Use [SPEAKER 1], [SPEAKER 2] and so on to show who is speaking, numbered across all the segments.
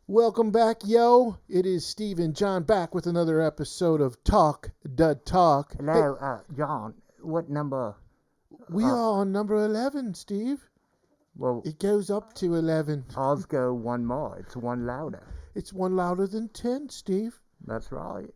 [SPEAKER 1] Welcome back, yo. It is Steve and John back with another episode of Talk the Talk. Hey,
[SPEAKER 2] Hello, John. What number?
[SPEAKER 1] we
[SPEAKER 2] Uh,
[SPEAKER 1] are on number 11, Steve.
[SPEAKER 2] well,
[SPEAKER 1] It goes up to 11.
[SPEAKER 2] ours go one more. It's one louder.
[SPEAKER 1] It's one louder than 10, Steve.
[SPEAKER 2] That's right.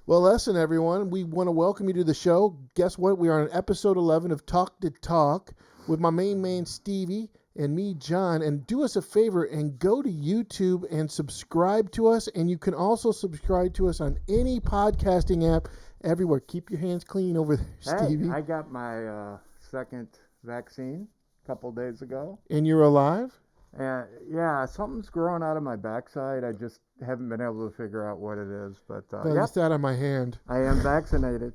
[SPEAKER 1] Well, listen, everyone. We want to welcome you to the show. Guess what? We are on episode 11 of Talk the Talk with my main man, Stevie, and me, John. And do us a favor and go to YouTube and subscribe to us. And you can also subscribe to us on any podcasting app everywhere. Keep your hands clean over there, Stevie.
[SPEAKER 2] Hey, I got my second vaccine a couple days ago.
[SPEAKER 1] And you're alive?
[SPEAKER 2] And yeah, something's growing out of my backside. I just haven't been able to figure out what it is. But
[SPEAKER 1] Well,
[SPEAKER 2] yep,
[SPEAKER 1] it's that on my hand.
[SPEAKER 2] I am vaccinated.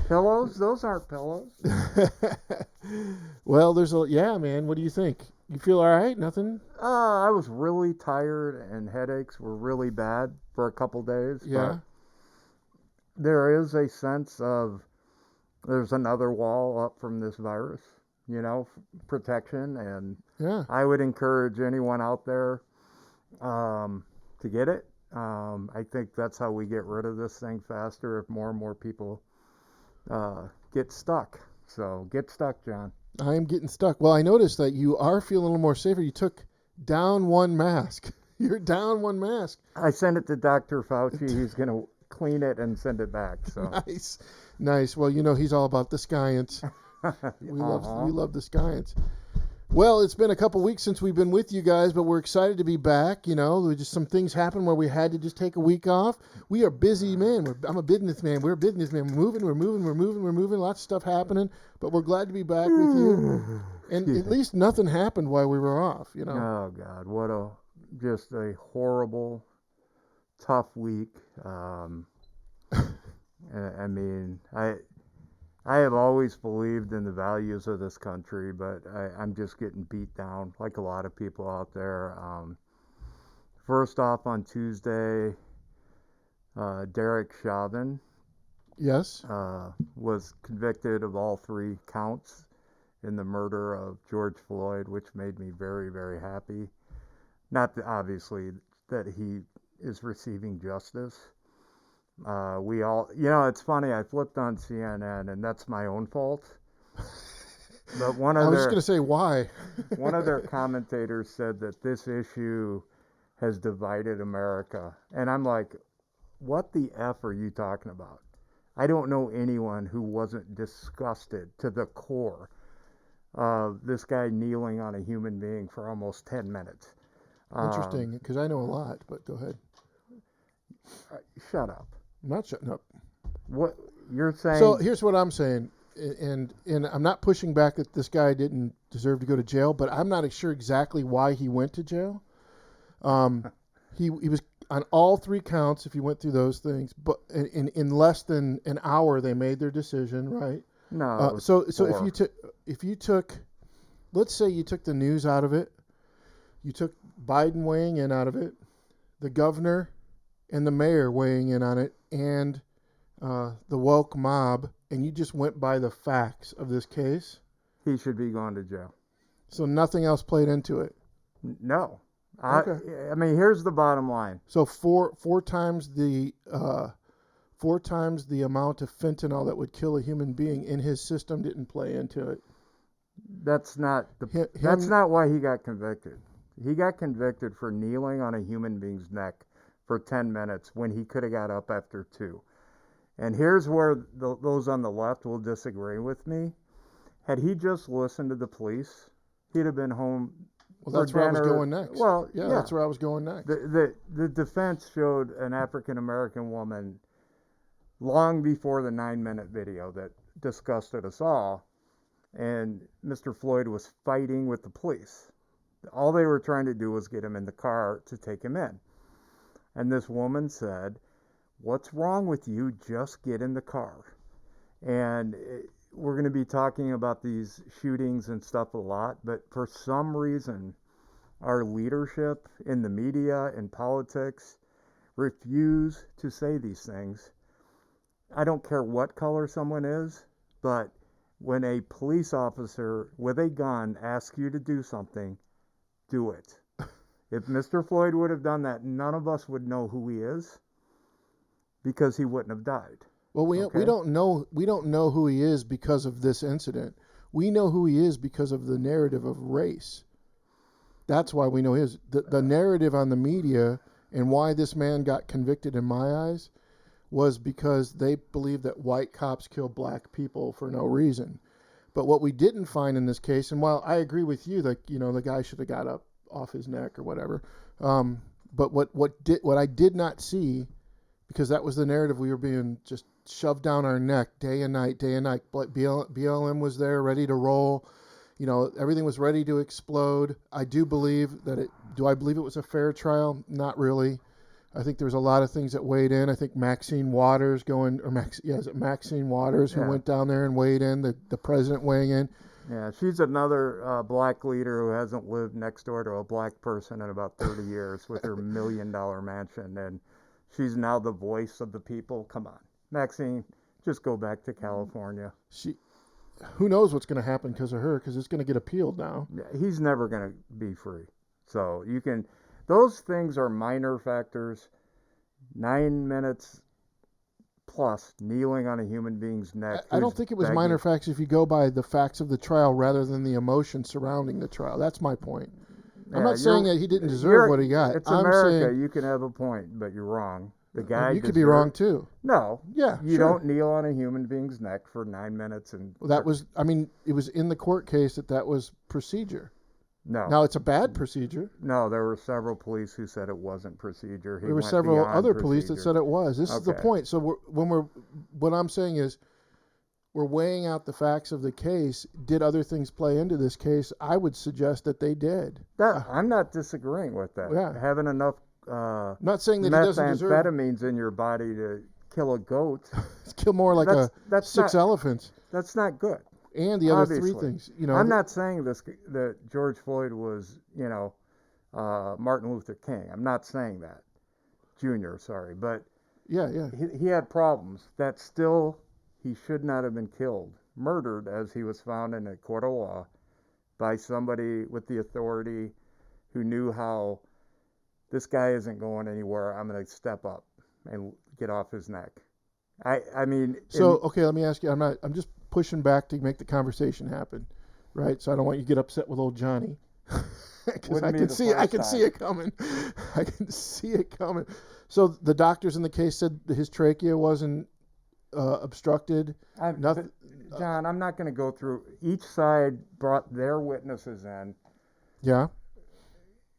[SPEAKER 2] Pillows? Those aren't pillows.
[SPEAKER 1] Well, yeah, man. What do you think? You feel all right? Nothing?
[SPEAKER 2] I was really tired and headaches were really bad for a couple days.
[SPEAKER 1] Yeah.
[SPEAKER 2] But there is a sense of there's another wall up from this virus, protection. And
[SPEAKER 1] Yeah.
[SPEAKER 2] I would encourage anyone out there to get it. I think that's how we get rid of this thing faster if more and more people get stuck. So get stuck, John.
[SPEAKER 1] I am getting stuck. Well, I noticed that you are feeling a little more safer. You took down one mask. You're down one mask.
[SPEAKER 2] I sent it to Dr. Fauci. He's going to clean it and send it back. So
[SPEAKER 1] Nice. Nice. Well, he's all about the science. We love the science. Well, it's been a couple weeks since we've been with you guys, but we're excited to be back. Just some things happened where we had to just take a week off. We are busy, man. I'm a businessman. We're a businessman. We're moving. Lots of stuff happening, but we're glad to be back with you. And at least nothing happened while we were off,
[SPEAKER 2] Oh God, what just a horrible, tough week. I mean, I have always believed in the values of this country, but I'm just getting beat down like a lot of people out there. First off, on Tuesday, Derek Chauvin
[SPEAKER 1] Yes.
[SPEAKER 2] was convicted of all 3 counts in the murder of George Floyd, which made me very, very happy. Not that, obviously that he is receiving justice. We all, it's funny. I flipped on CNN, and that's my own fault. But
[SPEAKER 1] I was just going to say why.
[SPEAKER 2] one of their commentators said that this issue has divided America, and I'm like, what the F are you talking about? I don't know anyone who wasn't disgusted to the core of this guy kneeling on a human being for almost 10 minutes.
[SPEAKER 1] Interesting, because I know a lot, but go ahead.
[SPEAKER 2] Shut up.
[SPEAKER 1] I'm not shutting up.
[SPEAKER 2] What you're saying?
[SPEAKER 1] So here's what I'm saying, and I'm not pushing back that this guy didn't deserve to go to jail, but I'm not sure exactly why he went to jail. He was on all 3 counts if you went through those things, but in less than an hour they made their decision, right?
[SPEAKER 2] No.
[SPEAKER 1] So if you took, let's say you took the news out of it, you took Biden weighing in out of it, the governor and the mayor weighing in on it, and the woke mob, and you just went by the facts of this case,
[SPEAKER 2] he should be going to jail.
[SPEAKER 1] so nothing else played into it.
[SPEAKER 2] No.
[SPEAKER 1] Okay.
[SPEAKER 2] I mean, here's the bottom line.
[SPEAKER 1] So four times the amount of fentanyl that would kill a human being in his system didn't play into it.
[SPEAKER 2] That's not that's not why he got convicted. He got convicted for kneeling on a human being's neck for 10 minutes when he could have got up after 2. And here's where those on the left will disagree with me. Had he just listened to the police, he'd have been home.
[SPEAKER 1] Well, that's where I was going next.
[SPEAKER 2] Well,
[SPEAKER 1] yeah, that's where I was going next.
[SPEAKER 2] The defense showed an African-American woman long before the 9-minute video that disgusted us all. And Mr. Floyd was fighting with the police. All they were trying to do was get him in the car to take him in. And this woman said, "What's wrong with you? Just get in the car." And we're going to be talking about these shootings and stuff a lot, but for some reason, our leadership in the media and politics refuse to say these things. I don't care what color someone is, but when a police officer with a gun asks you to do something, do it. If Mr. Floyd would have done that, none of us would know who he is because he wouldn't have died.
[SPEAKER 1] Well, we don't know who he is because of this incident. We know who he is because of the narrative of race. That's why we know his. The narrative on the media and why this man got convicted in my eyes was because they believe that white cops kill black people for no reason. But what we didn't find in this case, and while I agree with you that the guy should have got up off his neck or whatever, but what I did not see, because that was the narrative we were being just shoved down our neck day and night. BLM was there, ready to roll. Everything was ready to explode. I do believe that do I believe it was a fair trial? Not really. I think there was a lot of things that weighed in. I think Maxine Waters Maxine Waters who went down there and weighed in, the president weighing in.
[SPEAKER 2] Yeah, she's another black leader who hasn't lived next door to a black person in about 30 years with her $1 million mansion, and she's now the voice of the people. Come on, Maxine, just go back to California.
[SPEAKER 1] Who knows what's going to happen because of her, because it's going to get appealed now.
[SPEAKER 2] Yeah, he's never going to be free. So those things are minor factors. 9 minutes plus kneeling on a human being's neck.
[SPEAKER 1] I don't think it was minor facts if you go by the facts of the trial rather than the emotion surrounding the trial. That's my point. I'm not saying that he didn't deserve what he got.
[SPEAKER 2] It's America. You can have a point, but you're wrong. The guy.
[SPEAKER 1] You could be wrong too.
[SPEAKER 2] No.
[SPEAKER 1] Yeah.
[SPEAKER 2] You don't kneel on a human being's neck for 9 minutes and.
[SPEAKER 1] Well, that was. I mean, it was in the court case that was procedure.
[SPEAKER 2] No.
[SPEAKER 1] Now it's a bad procedure.
[SPEAKER 2] No, there were several police who said it wasn't procedure.
[SPEAKER 1] There were several other police that said it was. This is the point. So what I'm saying is, we're weighing out the facts of the case. Did other things play into this case? I would suggest that they did.
[SPEAKER 2] I'm not disagreeing with that.
[SPEAKER 1] Yeah.
[SPEAKER 2] Having enough
[SPEAKER 1] not saying that he doesn't deserve
[SPEAKER 2] methamphetamines in your body to kill a goat.
[SPEAKER 1] Kill more like that's six elephants.
[SPEAKER 2] That's not good.
[SPEAKER 1] And the other three things.
[SPEAKER 2] I'm not saying that George Floyd was, Martin Luther King. I'm not saying that. Junior, sorry. But
[SPEAKER 1] yeah.
[SPEAKER 2] He had problems. That still, he should not have been killed. Murdered, as he was found in a court of law, by somebody with the authority who knew how this guy isn't going anywhere. I'm going to step up and get off his neck. I mean.
[SPEAKER 1] So, okay, let me ask you. I'm just pushing back to make the conversation happen, right? So I don't want you to get upset with old Johnny, because I can see it coming. I can see it coming. So the doctors in the case said his trachea wasn't obstructed. Nothing.
[SPEAKER 2] John, I'm not going to go through. Each side brought their witnesses in.
[SPEAKER 1] Yeah.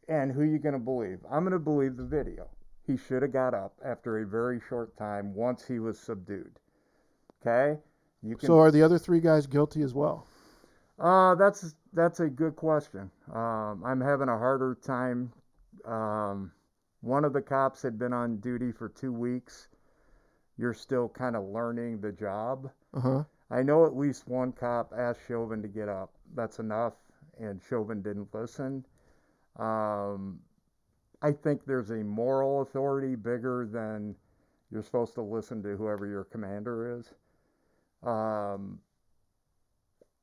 [SPEAKER 2] And who are you going to believe? I'm going to believe the video. He should have got up after a very short time once he was subdued. Okay? So
[SPEAKER 1] are the other three guys guilty as well?
[SPEAKER 2] That's a good question. I'm having a harder time. One of the cops had been on duty for 2 weeks. You're still kind of learning the job.
[SPEAKER 1] Uh-huh.
[SPEAKER 2] I know at least one cop asked Chauvin to get up. That's enough, and Chauvin didn't listen. I think there's a moral authority bigger than you're supposed to listen to whoever your commander is.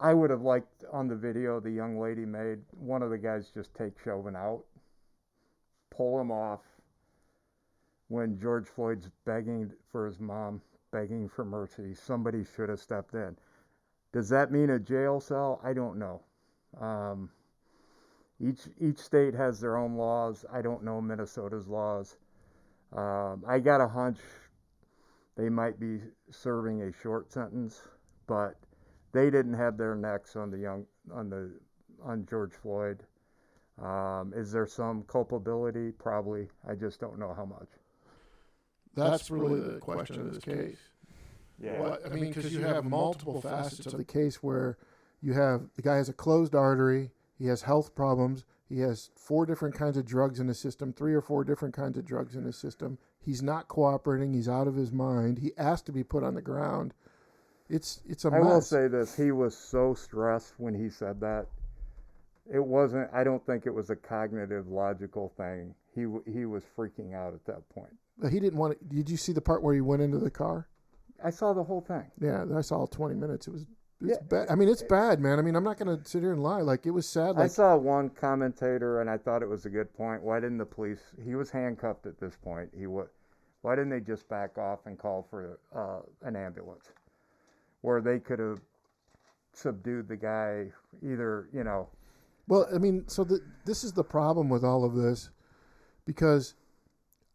[SPEAKER 2] I would have liked on the video the young lady made, one of the guys just take Chauvin out, pull him off when George Floyd's begging for his mom, begging for mercy. Somebody should have stepped in. Does that mean a jail cell? I don't know. Each state has their own laws. I don't know Minnesota's laws. I got a hunch they might be serving a short sentence, but they didn't have their necks on George Floyd. Is there some culpability? Probably. I just don't know how much.
[SPEAKER 1] That's really the question of this case.
[SPEAKER 2] Yeah.
[SPEAKER 1] Well, I mean, because you have multiple facets of the case where the guy has a closed artery, he has health problems, he has 4 different kinds of drugs in his system, 3 or 4 different kinds of drugs in his system. He's not cooperating. He's out of his mind. He asked to be put on the ground. It's a mess.
[SPEAKER 2] I will say this. He was so stressed when he said that. I don't think it was a cognitive, logical thing. He was freaking out at that point.
[SPEAKER 1] He didn't want to. Did you see the part where he went into the car?
[SPEAKER 2] I saw the whole thing.
[SPEAKER 1] Yeah, I saw all 20 minutes. It It's bad. I mean, it's bad, man. I mean, I'm not going to sit here and lie. Like, it was sad. Like,
[SPEAKER 2] I saw one commentator, and I thought it was a good point. Why didn't the police? He was handcuffed at this point. Why didn't they just back off and call for an ambulance, where they could have subdued the guy? Either, you know.
[SPEAKER 1] Well, I mean, so this is the problem with all of this, because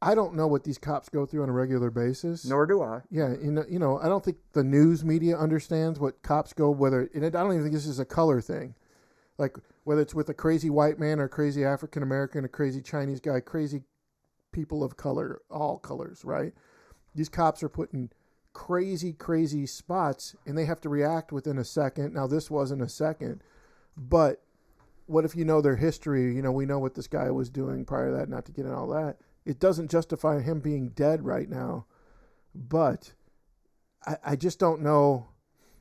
[SPEAKER 1] I don't know what these cops go through on a regular basis.
[SPEAKER 2] Nor do I.
[SPEAKER 1] Yeah, you know, I don't think the news media understands what cops go, and I don't even think this is a color thing. Like, whether it's with a crazy white man or a crazy African American, a crazy Chinese guy, crazy people of color, all colors, right? These cops are put in crazy, crazy spots, and they have to react within a second. Now, this wasn't a second, but what if you know their history? You know, we know what this guy was doing prior to that, not to get in all that. It doesn't justify him being dead right now, but I just don't know.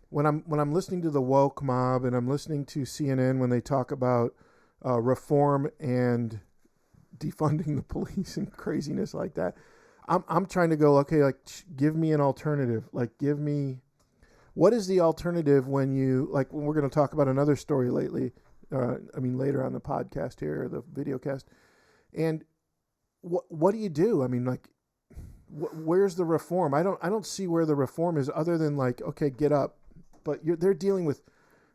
[SPEAKER 1] When I'm listening to the woke mob and I'm listening to CNN when they talk about reform and defunding the police and craziness like that, I'm trying to go, okay, like, give me an alternative. Like, give me, what is the alternative when we're going to talk about another story later on the podcast here, or the video cast, and what do you do? I mean, like, where's the reform? I don't see where the reform is, other than, like, okay, get up. But they're dealing with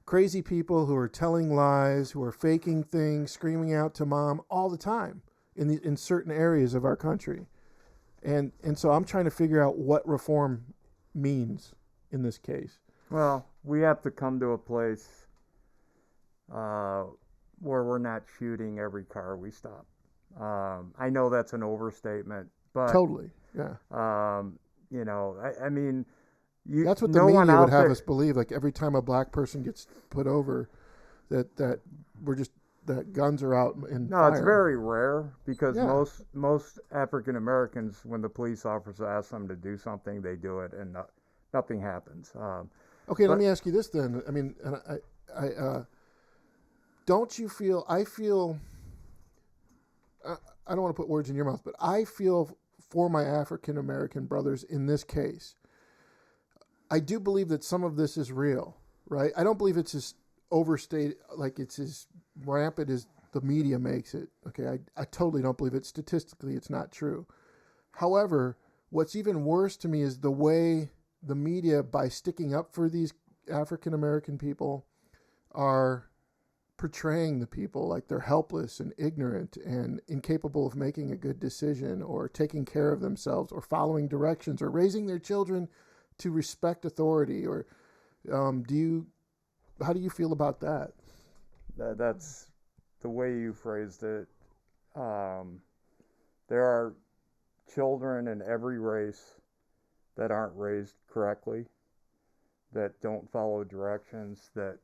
[SPEAKER 1] crazy people who are telling lies, who are faking things, screaming out to mom all the time in certain areas of our country. And so I'm trying to figure out what reform means in this case.
[SPEAKER 2] Well, we have to come to a place where we're not shooting every car we stop. I know that's an overstatement, but
[SPEAKER 1] Totally, yeah.
[SPEAKER 2] You know, I mean,
[SPEAKER 1] that's what the media would have us believe. Like, every time a black person gets put over, that guns are out and
[SPEAKER 2] no,
[SPEAKER 1] fire.
[SPEAKER 2] It's very rare, because most African Americans, when the police officer asks them to do something, they do it, and nothing happens.
[SPEAKER 1] Okay, let me ask you this then. I mean, and I don't you feel? I feel. I don't want to put words in your mouth, but I feel for my African American brothers in this case. I do believe that some of this is real, right? I don't believe it's as overstated, like it's as rampant as the media makes it. Okay, I totally don't believe it. Statistically, it's not true. However, what's even worse to me is the way the media, by sticking up for these African American people, are portraying the people like they're helpless and ignorant and incapable of making a good decision, or taking care of themselves, or following directions, or raising their children to respect authority. Or how do you feel about that?
[SPEAKER 2] That's the way you phrased it. There are children in every race that aren't raised correctly, that don't follow directions, that.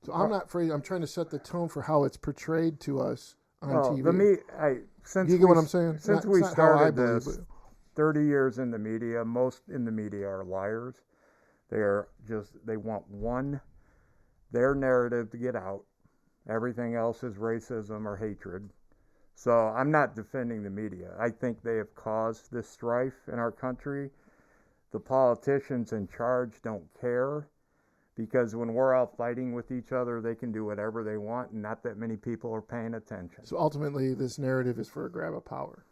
[SPEAKER 1] So I'm not afraid. I'm trying to set the tone for how it's portrayed to us on TV. You get what I'm saying?
[SPEAKER 2] Since we started this, 30 years in the media, most in the media are liars. They want their narrative to get out. Everything else is racism or hatred. So I'm not defending the media. I think they have caused this strife in our country. The politicians in charge don't care, because when we're out fighting with each other, they can do whatever they want, and not that many people are paying attention.
[SPEAKER 1] So ultimately, this narrative is for a grab of power.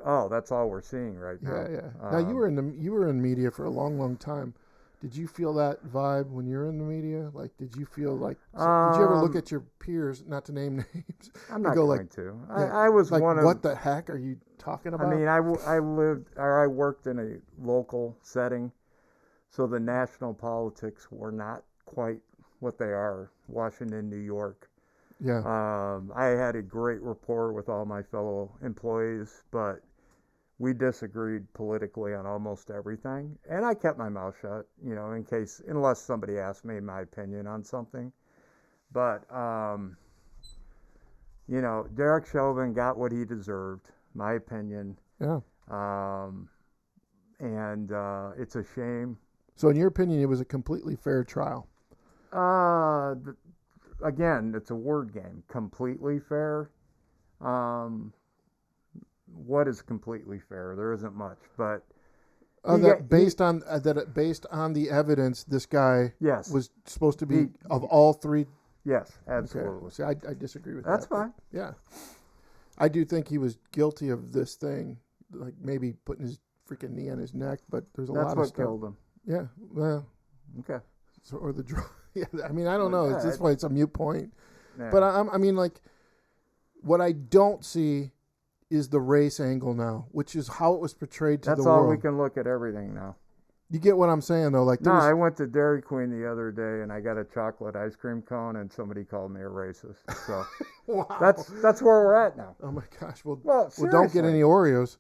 [SPEAKER 2] Oh, that's all we're seeing right now.
[SPEAKER 1] Yeah. Now, you were in media for a long, long time. Did you feel that vibe when you're in the media? Like, did you feel like? Did you ever look at your peers, not to name names?
[SPEAKER 2] I'm not going to.
[SPEAKER 1] Yeah,
[SPEAKER 2] I was
[SPEAKER 1] like,
[SPEAKER 2] one of.
[SPEAKER 1] What the heck are you talking about?
[SPEAKER 2] I mean, I worked in a local setting, so the national politics were not quite what they are. Washington, New York.
[SPEAKER 1] Yeah.
[SPEAKER 2] I had a great rapport with all my fellow employees, but we disagreed politically on almost everything, and I kept my mouth shut, unless somebody asked me my opinion on something. But Derek Chauvin got what he deserved, my opinion.
[SPEAKER 1] Yeah.
[SPEAKER 2] And it's a shame.
[SPEAKER 1] So in your opinion, it was a completely fair trial?
[SPEAKER 2] Again, it's a word game. Completely fair. What is completely fair? There isn't much, but
[SPEAKER 1] Based on the evidence, this guy
[SPEAKER 2] Yes.
[SPEAKER 1] was supposed to be of all three.
[SPEAKER 2] Yes, absolutely.
[SPEAKER 1] Okay. See, I disagree with
[SPEAKER 2] That's
[SPEAKER 1] that.
[SPEAKER 2] fine.
[SPEAKER 1] Yeah, I do think he was guilty of this thing, like maybe putting his freaking knee on his neck. But there's a lot of stuff.
[SPEAKER 2] That's what killed him.
[SPEAKER 1] Yeah. Well.
[SPEAKER 2] Okay.
[SPEAKER 1] So, or the drug. Yeah. I mean, I don't know.
[SPEAKER 2] Yeah,
[SPEAKER 1] At this point, it's a mute point.
[SPEAKER 2] Yeah.
[SPEAKER 1] But I mean, like, what I don't see is the race angle now, which is how it was portrayed to the world.
[SPEAKER 2] That's all we can look at everything now.
[SPEAKER 1] You get what I'm saying, though? Like,
[SPEAKER 2] I went to Dairy Queen the other day and I got a chocolate ice cream cone, and somebody called me a racist. So
[SPEAKER 1] wow.
[SPEAKER 2] that's where we're at now.
[SPEAKER 1] Oh my gosh! Well,
[SPEAKER 2] seriously.
[SPEAKER 1] don't get any Oreos.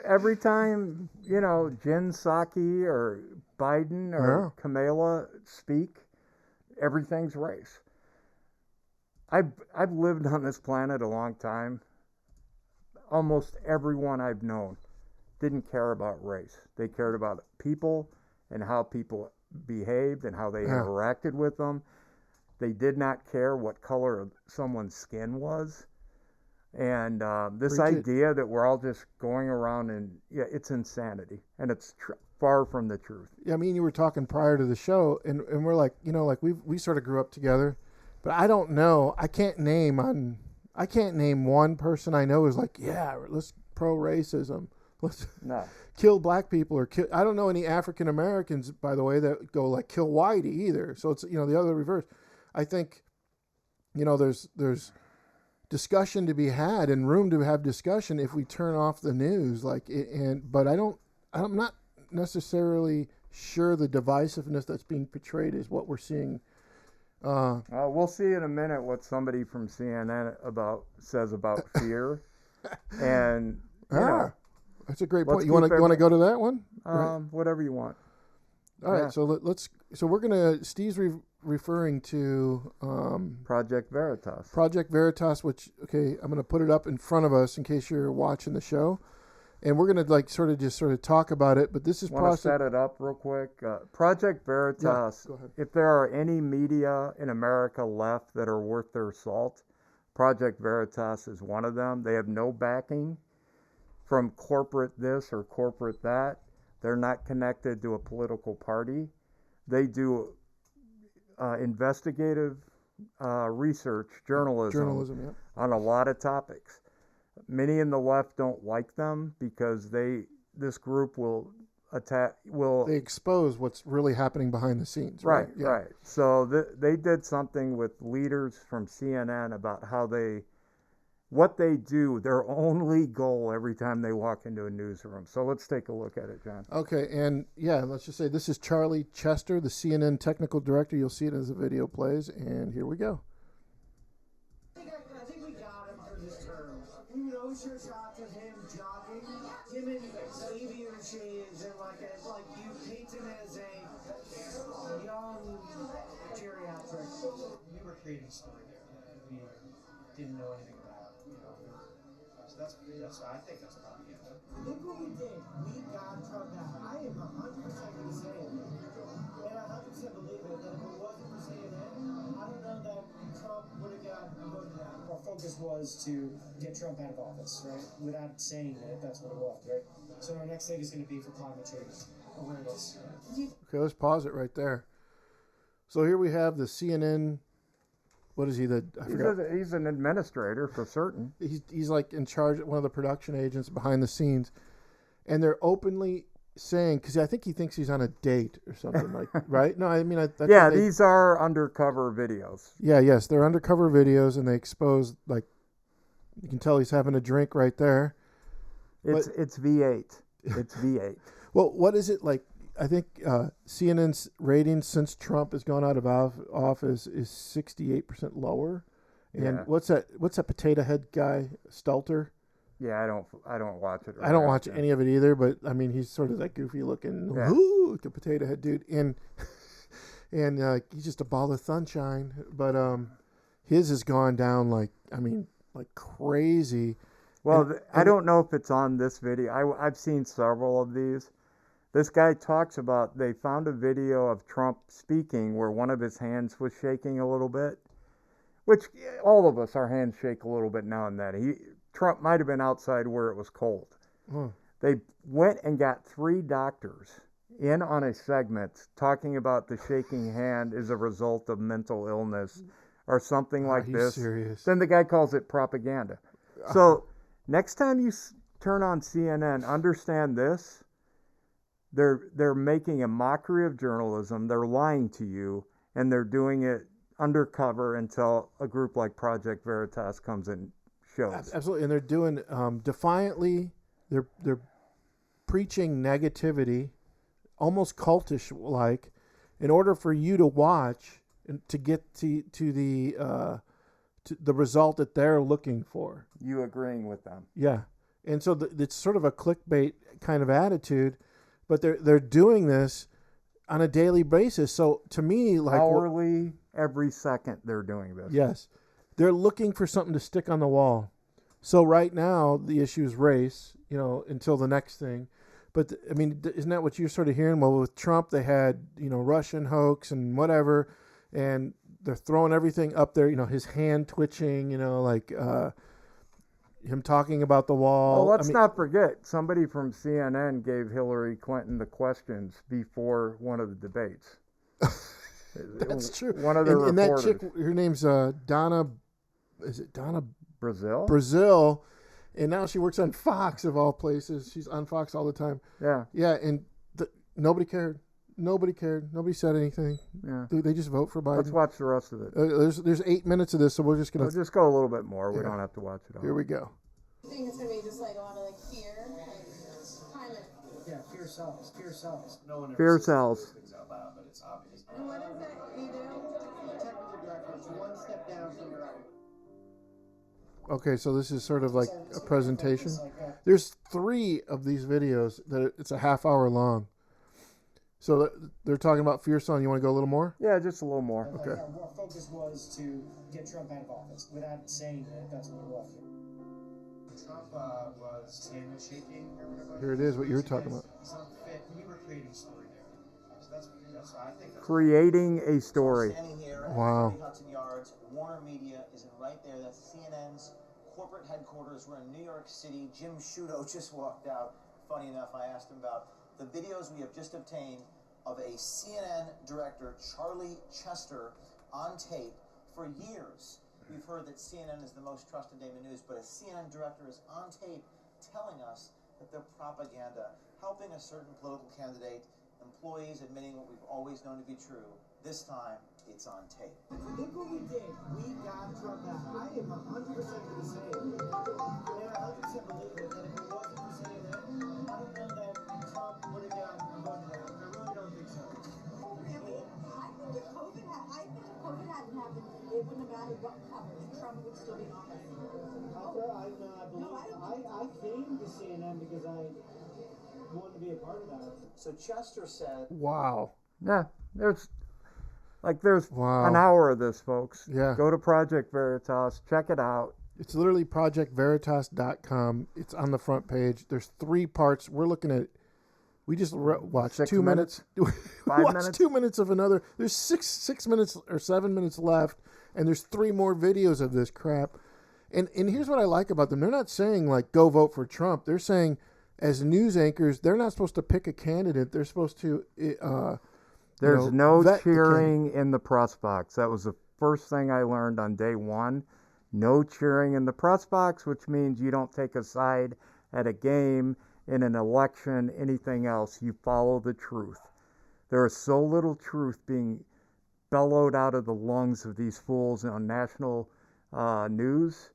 [SPEAKER 2] Every time Jen Psaki or Biden or Kamala speak, everything's race. I've lived on this planet a long time. Almost everyone I've known didn't care about race. They cared about people and how people behaved and how they interacted with them. They did not care what color someone's skin was. And this idea that we're all just going around and it's insanity, and it's far from the truth.
[SPEAKER 1] Yeah, I mean, you were talking prior to the show, and we're like, we sort of grew up together, but I don't know. I can't name one person I know who's like, yeah, let's pro racism. Let's kill black people or kill. I don't know any African Americans, by the way, that go like kill Whitey either. So it's the other reverse. I think there's discussion to be had and room to have discussion if we turn off the news. But I'm not necessarily sure the divisiveness that's being portrayed is what we're seeing.
[SPEAKER 2] We'll see in a minute what somebody from CNN says about fear, and
[SPEAKER 1] that's a great point. You want to go to that one?
[SPEAKER 2] Right. Whatever you want.
[SPEAKER 1] All right. So let's. So we're gonna. Steve's referring to
[SPEAKER 2] Project Veritas.
[SPEAKER 1] Project Veritas, which I'm gonna put it up in front of us in case you're watching the show, and we're gonna sort of talk about it. But this is.
[SPEAKER 2] Want to set it up real quick? Project Veritas.
[SPEAKER 1] Yeah, go ahead.
[SPEAKER 2] If there are any media in America left that are worth their salt, Project Veritas is one of them. They have no backing from corporate this or corporate that. They're not connected to a political party. They do investigative research, journalism on a lot of topics. Many in the left don't like them because this group will they
[SPEAKER 1] expose what's really happening behind the scenes.
[SPEAKER 2] Right. So they did something with leaders from CNN about what they do, their only goal every time they walk into a newsroom. So let's take a look at it, John.
[SPEAKER 1] Okay, and let's just say this is Charlie Chester, the CNN technical director. You'll see it as the video plays, and here we go.
[SPEAKER 3] I think we got him for this term. We would always show shots of him jogging, him in aviator shades, and like you paint him as a young geriatric.
[SPEAKER 4] We were creating a story there. We didn't know anything about, so I think that's propaganda.
[SPEAKER 3] Look what we did. We got Trump out. I am 100% going to say it. And I 100% believe it, that if it wasn't for CNN, I don't know that Trump would have got voted out.
[SPEAKER 4] Our focus was to get Trump out of office, right? Without saying it, that's what it was, right? So our next thing is going to be for climate change awareness.
[SPEAKER 1] Okay, let's pause it right there. So here we have the CNN. What is he?
[SPEAKER 2] He's an administrator for certain.
[SPEAKER 1] He's like in charge, one of the production agents behind the scenes, and they're openly saying, because I think he thinks he's on a date or something like, right? No, I mean,
[SPEAKER 2] these are undercover videos.
[SPEAKER 1] Yeah, yes, they're undercover videos, and they expose, like, you can tell he's having a drink right there.
[SPEAKER 2] It's V8. It's V8.
[SPEAKER 1] Well, what is it like? I think CNN's ratings since Trump has gone out of office is 68% lower. And what's that potato head guy, Stelter?
[SPEAKER 2] Yeah, I don't watch it.
[SPEAKER 1] I don't watch any of it either, but I mean, he's sort of that goofy looking, like a potato head dude, and he's just a ball of sunshine. But his has gone down like crazy.
[SPEAKER 2] Well, I don't know if it's on this video. I've seen several of these. This guy talks about they found a video of Trump speaking where one of his hands was shaking a little bit, which all of us, our hands shake a little bit now and then. Trump might have been outside where it was cold. They went and got 3 doctors in on a segment talking about the shaking hand is a result of mental illness or something like
[SPEAKER 1] Are you
[SPEAKER 2] this.
[SPEAKER 1] serious?
[SPEAKER 2] Then the guy calls it propaganda. So next time you turn on CNN, understand this. They're making a mockery of journalism. They're lying to you, and they're doing it undercover until a group like Project Veritas comes and shows.
[SPEAKER 1] Absolutely, and they're doing defiantly. They're preaching negativity, almost cultish like, in order for you to watch and to get to the result that they're looking for.
[SPEAKER 2] You agreeing with them?
[SPEAKER 1] Yeah, and so it's sort of a clickbait kind of attitude, but they're doing this on a daily basis. So to me, like
[SPEAKER 2] hourly, every second they're doing this.
[SPEAKER 1] yes, they're looking for something to stick on the wall. So right now the issue is race, until the next thing. But I mean, isn't that what you're sort of hearing? Well, with Trump, they had Russian hoax and whatever, and they're throwing everything up there. His hand twitching. Like him talking about the wall.
[SPEAKER 2] Well, let's not forget somebody from CNN gave Hillary Clinton the questions before one of the debates.
[SPEAKER 1] That's true.
[SPEAKER 2] One of the
[SPEAKER 1] and
[SPEAKER 2] reporters.
[SPEAKER 1] that chick, her name's Donna. Is it Donna
[SPEAKER 2] Brazil?
[SPEAKER 1] Brazil? And now she works on Fox of all places. She's on Fox all the time.
[SPEAKER 2] Yeah.
[SPEAKER 1] Yeah, and nobody cared. Nobody cared. Nobody said anything.
[SPEAKER 2] Yeah.
[SPEAKER 1] They just vote for Biden.
[SPEAKER 2] Let's watch the rest of it.
[SPEAKER 1] There's 8 minutes of this, so we're just gonna.
[SPEAKER 2] We'll just go a little bit more. We
[SPEAKER 1] Yeah.
[SPEAKER 2] don't have to watch it all.
[SPEAKER 1] Here we go.
[SPEAKER 5] I think it's gonna be just like a lot of fear, kind of.
[SPEAKER 4] Yeah, fear sells. Fear sells.
[SPEAKER 6] No one ever
[SPEAKER 2] Fear
[SPEAKER 6] says
[SPEAKER 2] sells.
[SPEAKER 6] those things out loud, but it's obvious.
[SPEAKER 5] And what is it you do?
[SPEAKER 3] Technical director, it's one step down from your own.
[SPEAKER 1] Okay, so this is sort of like a presentation. There's 3 of these videos that it's a half hour long. So they're talking about fear selling. You want to go a little more?
[SPEAKER 2] Yeah, just a little more.
[SPEAKER 1] Okay.
[SPEAKER 4] Our focus was to get Trump out of office. Without saying that, that's what we're after.
[SPEAKER 6] Trump was hand shaking or whatever.
[SPEAKER 1] Here it is, what you were talking about.
[SPEAKER 6] It's not fit. We were creating a story there. So that's I think that's
[SPEAKER 2] Creating a story.
[SPEAKER 7] Standing here at
[SPEAKER 1] Wow.
[SPEAKER 7] 30 Hudson Yards, Warner Media is right there. That's CNN's corporate headquarters. We're in New York City. Jim Sciutto just walked out. Funny enough, I asked him about the videos we have just obtained of a CNN director, Charlie Chester, on tape. For years, we've heard that CNN is the most trusted name in news, but a CNN director is on tape telling us that they're propaganda, helping a certain political candidate, employees admitting what we've always known to be true. This time, it's on tape.
[SPEAKER 3] Look what we did. We got Trump out. I am 100% going to say it. And I 100% believe it. And if it wasn't for saying that, I don't know that Trump would have gotten voted out. I really don't think so.
[SPEAKER 5] Really? I think if COVID hadn't happened, it wouldn't have mattered what coverage. Trump would still be in office.
[SPEAKER 3] I came to CNN because I wanted to be a part of that.
[SPEAKER 7] So Chester said,
[SPEAKER 1] Wow.
[SPEAKER 2] Yeah, there's
[SPEAKER 1] Wow.
[SPEAKER 2] an hour of this, folks.
[SPEAKER 1] Yeah.
[SPEAKER 2] Go to Project Veritas, check it out.
[SPEAKER 1] It's literally projectveritas.com. It's on the front page. There's 3 parts. We're looking at. We just watched
[SPEAKER 2] 6
[SPEAKER 1] 2 minutes. We
[SPEAKER 2] 5
[SPEAKER 1] watched
[SPEAKER 2] minutes?
[SPEAKER 1] 2 minutes of another. There's 6 minutes or 7 minutes left, and there's 3 more videos of this crap. And here's what I like about them. They're not saying like go vote for Trump. They're saying as news anchors, they're not supposed to pick a candidate. They're supposed to.
[SPEAKER 2] There's no
[SPEAKER 1] vet the
[SPEAKER 2] cheering in the press box. That was the first thing I learned on day 1. No cheering in the press box, which means you don't take a side at a game, in an election, anything else. You follow the truth. There is so little truth being bellowed out of the lungs of these fools on national news.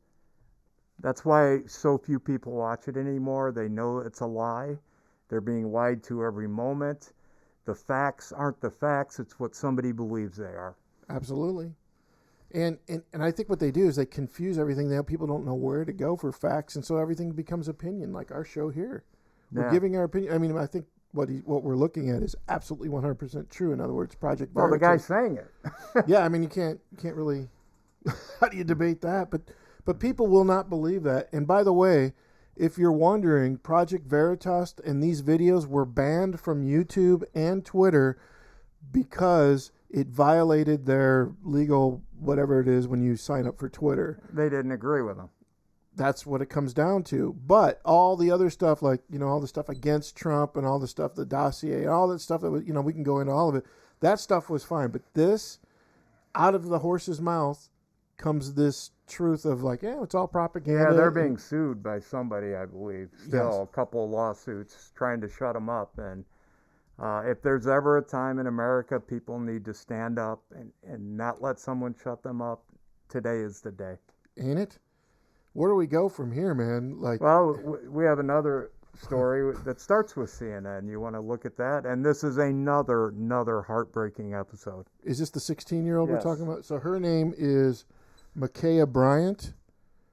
[SPEAKER 2] That's why so few people watch it anymore. They know it's a lie. They're being lied to every moment. The facts aren't the facts. It's what somebody believes they are.
[SPEAKER 1] Absolutely. And I think what they do is they confuse everything. Now people don't know where to go for facts, and so everything becomes opinion, like our show here. We're
[SPEAKER 2] Yeah.
[SPEAKER 1] giving our opinion. I mean, I think what we're looking at is absolutely 100% true. In other words, Project
[SPEAKER 2] Well, the
[SPEAKER 1] Veritas.
[SPEAKER 2] guy's saying it.
[SPEAKER 1] Yeah, I mean, you can't really. How do you debate that? But people will not believe that. And by the way, if you're wondering, Project Veritas and these videos were banned from YouTube and Twitter because it violated their legal whatever it is when you sign up for Twitter.
[SPEAKER 2] They didn't agree with him.
[SPEAKER 1] that's what it comes down to. But all the other stuff, like, all the stuff against Trump and all the stuff, the dossier, all that stuff that was, we can go into all of it. That stuff was fine. But this, out of the horse's mouth comes this truth of like, it's all propaganda.
[SPEAKER 2] Yeah, they're being sued by somebody, I believe. Still,
[SPEAKER 1] Yes.
[SPEAKER 2] a couple of lawsuits trying to shut them up. And if there's ever a time in America people need to stand up and not let someone shut them up, today is the day.
[SPEAKER 1] Ain't it? Where do we go from here, man? Like,
[SPEAKER 2] Well, we have another story that starts with CNN. You want to look at that? And this is another heartbreaking episode.
[SPEAKER 1] is this the 16-year-old we're
[SPEAKER 2] Yes.
[SPEAKER 1] talking about? So her name is Micaiah Bryant.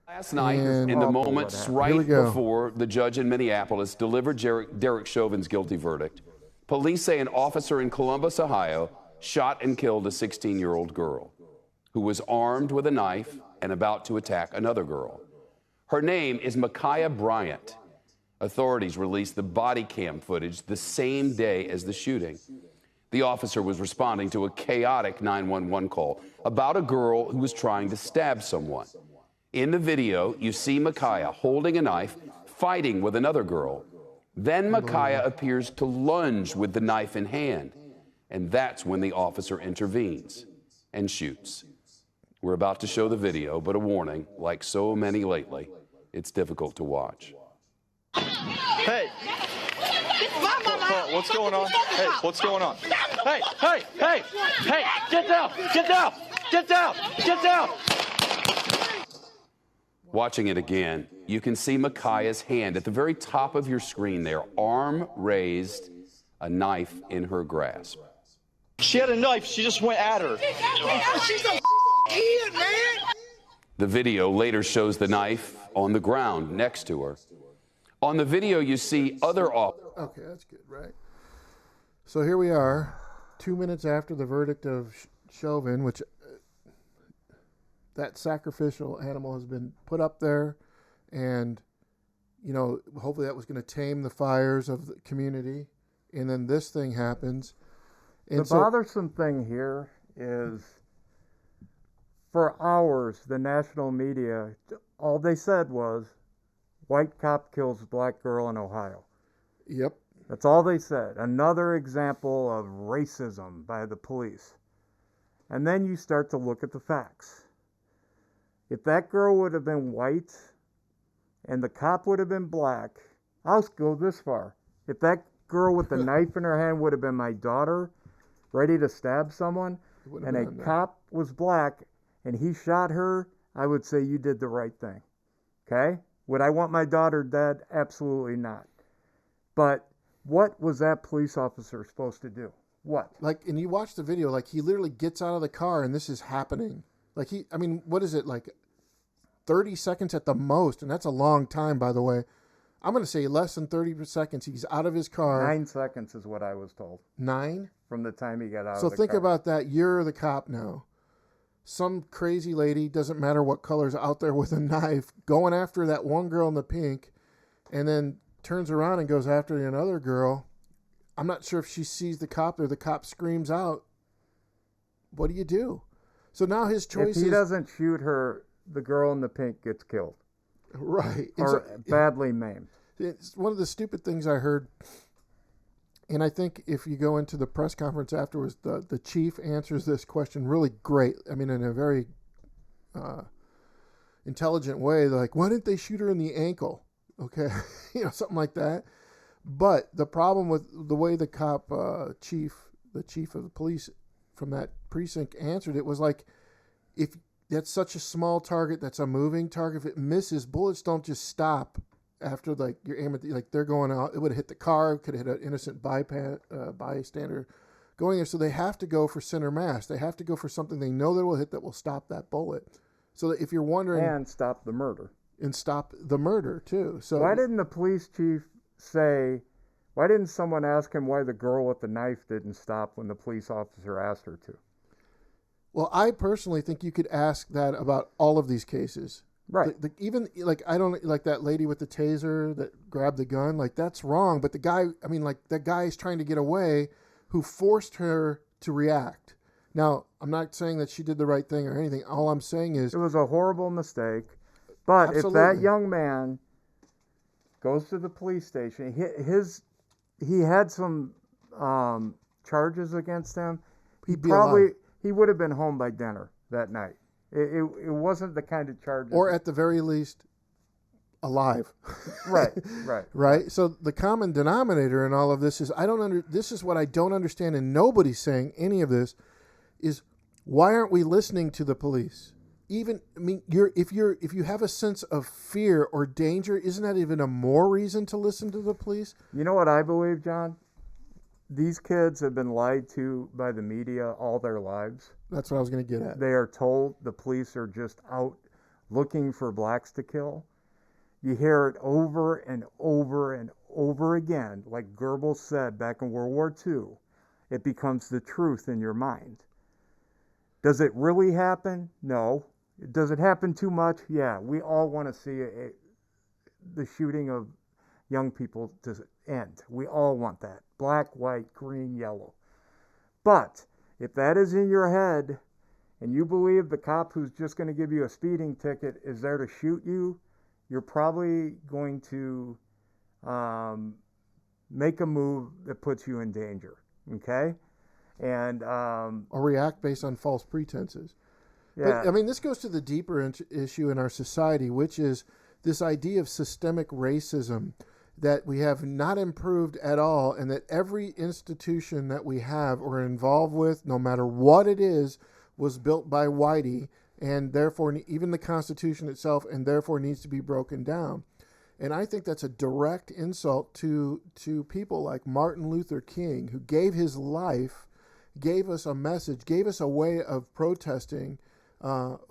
[SPEAKER 8] Last night,
[SPEAKER 1] And-
[SPEAKER 8] in the
[SPEAKER 2] Awful
[SPEAKER 8] moments
[SPEAKER 2] what happened.
[SPEAKER 1] Here we
[SPEAKER 8] right
[SPEAKER 1] go.
[SPEAKER 8] before the judge in Minneapolis delivered Derek Chauvin's guilty verdict, police say an officer in Columbus, Ohio, shot and killed a 16-year-old girl who was armed with a knife and about to attack another girl. Her name is Micaiah Bryant. Authorities released the body cam footage the same day as the shooting. The officer was responding to a chaotic 911 call about a girl who was trying to stab someone. In the video, you see Micaiah holding a knife, fighting with another girl. Then Micaiah appears to lunge with the knife in hand, and that's when the officer intervenes and shoots. We're about to show the video, but a warning, like so many lately, it's difficult to watch.
[SPEAKER 6] Hey! What's going on? Hey, what's going on? Hey! Hey! Hey! Hey! Get down! Get down! Get down! Get down!
[SPEAKER 8] Watching it again, you can see Micaiah's hand at the very top of your screen there, arm raised, a knife in her grasp.
[SPEAKER 6] She had a knife. She just went at her.
[SPEAKER 3] She's a kid, man.
[SPEAKER 8] The video later shows the knife on the ground next to her. On the video, you see other officers.
[SPEAKER 1] Okay, that's good, right? So here we are, 2 minutes after the verdict of Chauvin, which that sacrificial animal has been put up there, and hopefully that was going to tame the fires of the community, and then this thing happens. And
[SPEAKER 2] The bothersome thing here is, for hours, the national media, all they said was, white cop kills black girl in Ohio.
[SPEAKER 1] Yep.
[SPEAKER 2] That's all they said. Another example of racism by the police. And then you start to look at the facts. If that girl would have been white and the cop would have been black, I'll go this far. If that girl with the knife in her hand would have been my daughter, ready to stab someone, and a cop was black and he shot her, I would say you did the right thing. Okay? Would I want my daughter dead? Absolutely not. But what was that police officer supposed to do? What?
[SPEAKER 1] Like, and you watch the video, like he literally gets out of the car and this is happening. Like what is it, like 30 seconds at the most? And that's a long time, by the way. I'm going to say less than 30 seconds. He's out of his car.
[SPEAKER 2] 9 seconds is what I was told.
[SPEAKER 1] 9?
[SPEAKER 2] From the time he got out
[SPEAKER 1] So
[SPEAKER 2] of the car.
[SPEAKER 1] think about that. You're the cop now. Some crazy lady, doesn't matter what color's out there with a knife, going after that one girl in the pink, and then turns around and goes after another girl. I'm not sure if she sees the cop or the cop screams out. What do you do? So now his choice
[SPEAKER 2] if
[SPEAKER 1] is...
[SPEAKER 2] he doesn't shoot her, the girl in the pink gets killed.
[SPEAKER 1] Right. And
[SPEAKER 2] Or
[SPEAKER 1] so-
[SPEAKER 2] badly maimed.
[SPEAKER 1] It's one of the stupid things I heard, and I think if you go into the press conference afterwards, the chief answers this question really great. I mean, in a very intelligent way. They're like, why didn't they shoot her in the ankle? Okay, something like that. But the problem with the way the the chief of the police from that precinct answered it was like, if that's such a small target, that's a moving target, if it misses, bullets don't just stop after like you're aiming, like they're going out. It would have hit the car, could have hit an innocent bystander going there. So they have to go for center mass. They have to go for something they know that will hit, that will stop that bullet. So that if you're wondering,
[SPEAKER 2] And stop the murder.
[SPEAKER 1] and stop the murder too. So
[SPEAKER 2] Why didn't the police chief say, why didn't someone ask him why the girl with the knife didn't stop when the police officer asked her to?
[SPEAKER 1] Well, I personally think you could ask that about all of these cases.
[SPEAKER 2] Right.
[SPEAKER 1] Even like, I don't like that lady with the taser that grabbed the gun. Like, that's wrong. But the guy, I mean, like, that guy is trying to get away who forced her to react. Now, I'm not saying that she did the right thing or anything. All I'm saying is,
[SPEAKER 2] It was a horrible mistake. But if that
[SPEAKER 1] Absolutely.
[SPEAKER 2] young man goes to the police station, he had some charges against him.
[SPEAKER 1] He'd be alive.
[SPEAKER 2] He would have been home by dinner that night. It wasn't the kind of charges.
[SPEAKER 1] Or at the very least, alive.
[SPEAKER 2] Right.
[SPEAKER 1] Right. So the common denominator in all of this is this is what I don't understand, and nobody's saying any of this, is why aren't we listening to the police? If you have a sense of fear or danger, isn't that even a more reason to listen to the police?
[SPEAKER 2] You know what I believe, John? These kids have been lied to by the media all their lives.
[SPEAKER 1] That's what I was going to get at.
[SPEAKER 2] They are told the police are just out looking for blacks to kill. You hear it over and over and over again. Like Goebbels said back in World War II, it becomes the truth in your mind. Does it really happen? No. Does it happen too much? Yeah. We all want to see the shooting of young people to end. We all want that. Black, white, green, yellow. But if that is in your head and you believe the cop who's just going to give you a speeding ticket is there to shoot you, you're probably going to make a move that puts you in danger. Okay? And
[SPEAKER 1] or react based on false pretenses.
[SPEAKER 2] Yeah.
[SPEAKER 1] But, I mean, this goes to the deeper issue in our society, which is this idea of systemic racism that we have not improved at all, and that every institution that we have or are involved with, no matter what it is, was built by whitey, and therefore even the Constitution itself, and therefore needs to be broken down. And I think that's a direct insult to people like Martin Luther King, who gave his life, gave us a message, gave us a way of protesting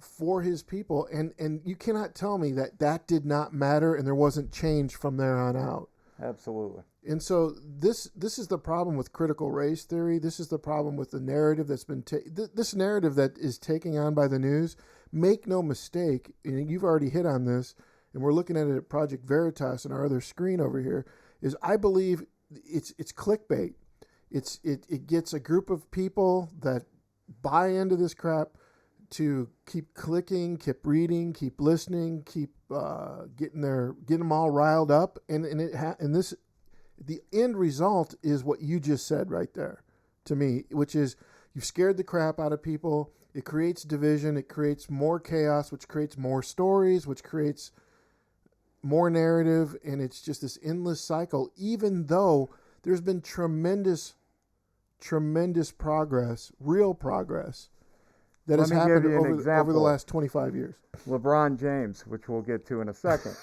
[SPEAKER 1] for his people, and you cannot tell me that did not matter and there wasn't change from there on out.
[SPEAKER 2] Absolutely.
[SPEAKER 1] And so this is the problem with critical race theory. This is the problem with the narrative that's been this narrative that is taking on by the news. Make no mistake, and you've already hit on this, and we're looking at it at Project Veritas and our other screen over here, is I believe it's clickbait. It gets a group of people that buy into this crap to keep clicking, keep reading, keep listening, keep getting them all riled up, and the end result is what you just said right there to me, which is you've scared the crap out of people. It creates division. It creates more chaos, which creates more stories, which creates more narrative, and it's just this endless cycle. Even though there's been tremendous progress, real progress, that has happened over the last 25 years.
[SPEAKER 2] LeBron James, which we'll get to in a second,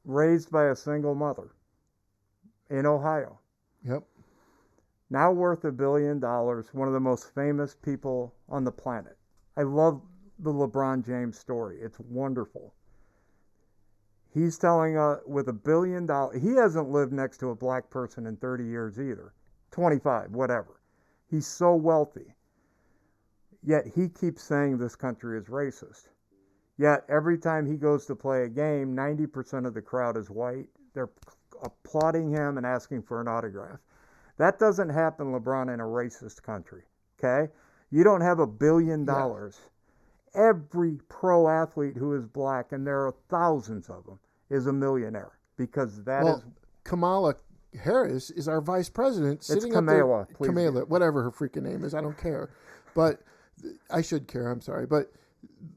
[SPEAKER 2] raised by a single mother in Ohio.
[SPEAKER 1] Yep.
[SPEAKER 2] Now worth $1 billion, one of the most famous people on the planet. I love the LeBron James story. It's wonderful. He's telling with $1 billion, he hasn't lived next to a black person in 30 years either. 25, whatever. He's so wealthy. Yet he keeps saying this country is racist. Yet every time he goes to play a game, 90% of the crowd is white. They're applauding him and asking for an autograph. That doesn't happen, LeBron, in a racist country. Okay? You don't have $1 billion. Yeah. Every pro athlete who is black, and there are thousands of them, is a millionaire because that is.
[SPEAKER 1] Kamala Harris is our vice president.
[SPEAKER 2] It's Kamala.
[SPEAKER 1] Kamala, whatever her freaking name is, I don't care. But I should care. I'm sorry, but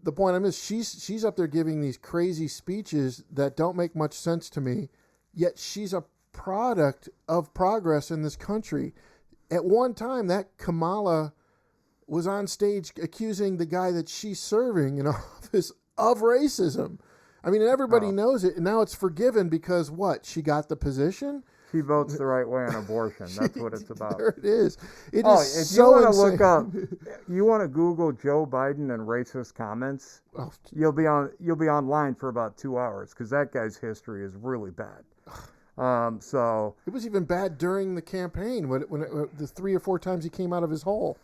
[SPEAKER 1] the point is, she's up there giving these crazy speeches that don't make much sense to me. Yet she's a product of progress in this country. At one time, that Kamala was on stage accusing the guy that she's serving in office of racism. I mean, everybody knows it, and now it's forgiven because what? She got the position?
[SPEAKER 2] She votes the right way on abortion. That's what it's about.
[SPEAKER 1] There it is. If
[SPEAKER 2] you want to look up, you want to Google Joe Biden and racist comments, you'll be online for about 2 hours because that guy's history is really bad. So
[SPEAKER 1] it was even bad during the campaign when the 3 or 4 times he came out of his hole.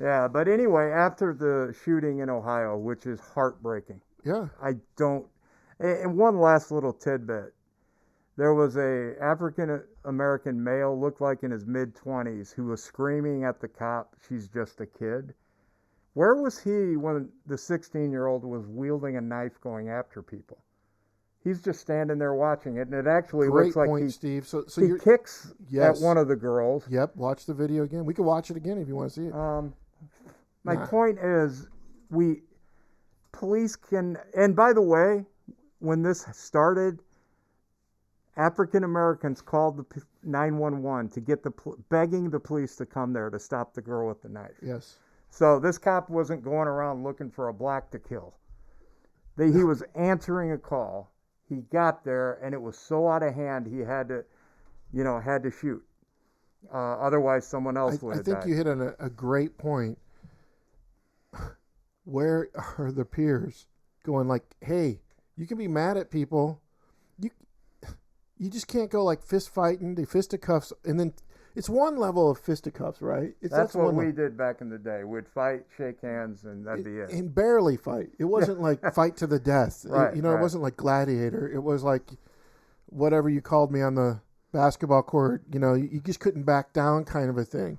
[SPEAKER 2] Yeah, but anyway, after the shooting in Ohio, which is heartbreaking.
[SPEAKER 1] Yeah.
[SPEAKER 2] And one last little tidbit. There was a African-American male, looked like in his mid-20s, who was screaming at the cop, "She's just a kid." Where was he when the 16-year-old was wielding a knife going after people? He's just standing there watching it, and it actually
[SPEAKER 1] Great
[SPEAKER 2] looks like
[SPEAKER 1] point, Steve. So
[SPEAKER 2] he
[SPEAKER 1] you're,
[SPEAKER 2] kicks
[SPEAKER 1] yes.
[SPEAKER 2] at one of the girls.
[SPEAKER 1] Yep, watch the video again. We can watch it again if you want to see it.
[SPEAKER 2] My point is, police can, and by the way, when this started, African Americans called the 911 to get begging the police to come there to stop the girl with the knife.
[SPEAKER 1] Yes.
[SPEAKER 2] So this cop wasn't going around looking for a black to kill. He was answering a call. He got there, and it was so out of hand, he had to shoot. Otherwise, someone else would have died.
[SPEAKER 1] I think you hit on a great point. Where are the peers going like, hey, you can be mad at people. You just can't go like fist fighting, the fisticuffs, and then it's one level of fisticuffs, right?
[SPEAKER 2] That's what we did back in the day. We'd fight, shake hands, and that'd be it.
[SPEAKER 1] And barely fight. It wasn't like fight to the death.
[SPEAKER 2] Right,
[SPEAKER 1] It wasn't like gladiator. It was like whatever you called me on the basketball court. You just couldn't back down kind of a thing.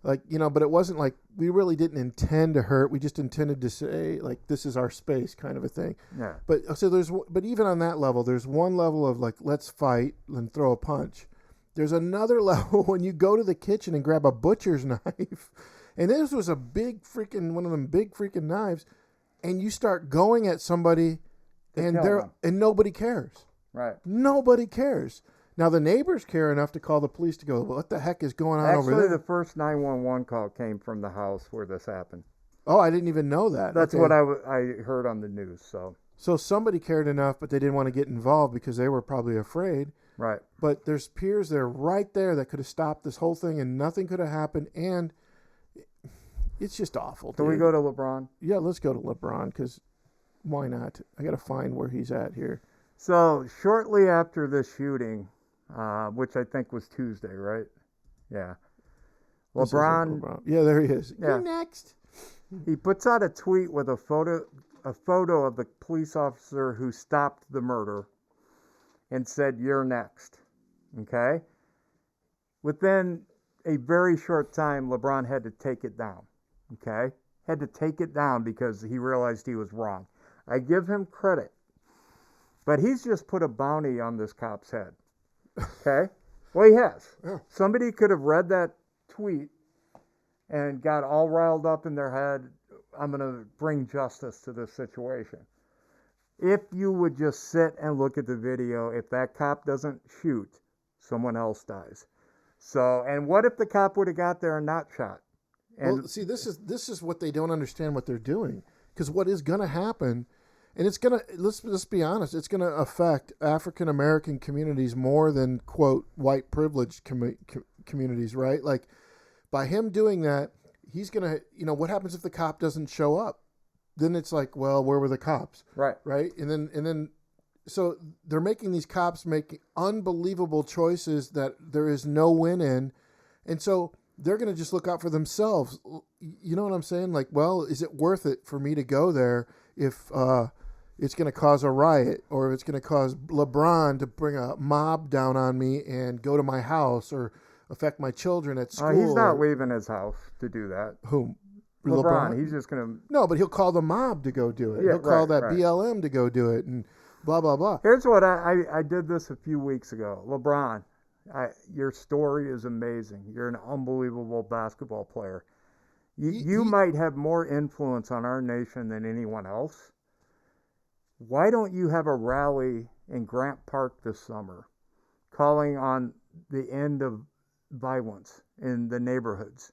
[SPEAKER 1] Like, but it wasn't like we really didn't intend to hurt. We just intended to say, like, this is our space kind of a thing.
[SPEAKER 2] Yeah.
[SPEAKER 1] But even on that level, there's one level of like, let's fight and throw a punch. There's another level when you go to the kitchen and grab a butcher's knife. And this was a one of them big freaking knives. And you start going at somebody and nobody cares.
[SPEAKER 2] Right.
[SPEAKER 1] Nobody cares. Now, the neighbors care enough to call the police to go, what the heck is going on over there?
[SPEAKER 2] Actually, the first 911 call came from the house where this happened.
[SPEAKER 1] Oh, I didn't even know that.
[SPEAKER 2] That's
[SPEAKER 1] okay.
[SPEAKER 2] what I heard on the news.
[SPEAKER 1] So somebody cared enough, but they didn't want to get involved because they were probably afraid.
[SPEAKER 2] Right.
[SPEAKER 1] But there's peers there right there that could have stopped this whole thing and nothing could have happened. And it's just awful.
[SPEAKER 2] Can we go to LeBron?
[SPEAKER 1] Yeah, let's go to LeBron because why not? I got to find where he's at here.
[SPEAKER 2] So shortly after this shooting, which I think was Tuesday, right? Yeah. LeBron.
[SPEAKER 1] Yeah, there he is.
[SPEAKER 2] Yeah.
[SPEAKER 1] You're next.
[SPEAKER 2] He puts out a tweet with a photo of the police officer who stopped the murder and said, "You're next." Okay? Within a very short time, LeBron had to take it down. Okay? Had to take it down because he realized he was wrong. I give him credit. But he's just put a bounty on this cop's head. Okay? Well, he has.
[SPEAKER 1] Yeah.
[SPEAKER 2] Somebody could have read that tweet and got all riled up in their head. I'm going to bring justice to this situation. If you would just sit and look at the video, if that cop doesn't shoot, someone else dies. So, and what if the cop would have got there and not shot? And
[SPEAKER 1] well, see, this is what they don't understand what they're doing. Because what is going to happen, and it's going to, let's be honest, it's going to affect African American communities more than, quote, white privileged communities, right? Like, by him doing that, he's going to, what happens if the cop doesn't show up? Then it's like, well, where were the cops?
[SPEAKER 2] Right.
[SPEAKER 1] Right? And then so they're making these cops make unbelievable choices that there is no win in. And so they're going to just look out for themselves. You know what I'm saying? Like, well, is it worth it for me to go there if it's going to cause a riot, or if it's going to cause LeBron to bring a mob down on me and go to my house or affect my children at school?
[SPEAKER 2] he's not leaving his house to do that.
[SPEAKER 1] Whom?
[SPEAKER 2] LeBron. He's just going to...
[SPEAKER 1] No, but he'll call the mob to go do it.
[SPEAKER 2] Yeah,
[SPEAKER 1] he'll call that
[SPEAKER 2] right.
[SPEAKER 1] BLM to go do it and blah, blah, blah.
[SPEAKER 2] Here's what I did this a few weeks ago. LeBron, your story is amazing. You're an unbelievable basketball player. You might have more influence on our nation than anyone else. Why don't you have a rally in Grant Park this summer calling on the end of violence in the neighborhoods?